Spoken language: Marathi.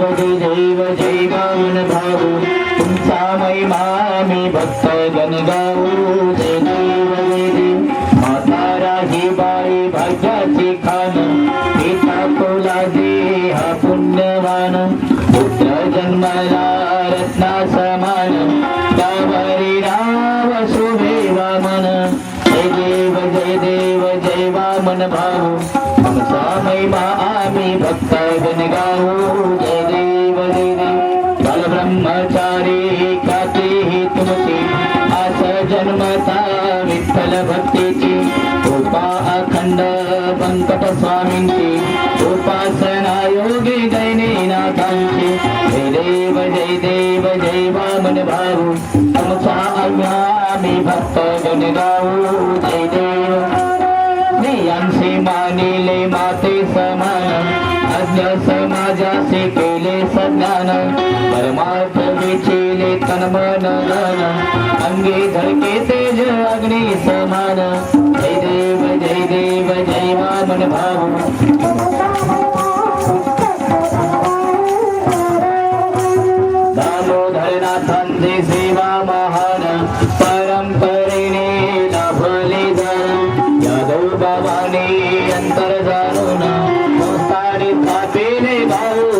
देव जय वामन भाऊ तुमचा महिमा मी भक्त जन गाऊ जय देव जय देव माता राही बाई भाग्याची खान पिता कोला दे हा पुण्यवान पुत्र जन्मला रत्ना समान त्यावरी राव शुभे वामन जय देव जय वामन भाऊ तुमचा महिमा आम्ही भक्त जन गाऊ जय देव बाल ब्रह्मचारी काते ही तुमची आस जन्मता विठ्ठल भक्तीची कृपा अखंड व्यंकट स्वामींची उपासना योगी दैनीनाथांची जय देव जय वामन भाऊ तुमचा आम्ही भक्त जन गाऊ जय देव स्त्रियांचे मानिले माते समान अज्ञ समाजासे केले सज्ञान परमार्थ विचिले तन मन धन अंगी झळके तेज अग्नी समान जय देव जय वामन भाऊ दामोदरनाथांची सेवा महान परंपरेने लाभले जण यादव बाबाने अंतर जाणून संस्थाने स्थापिले भाऊ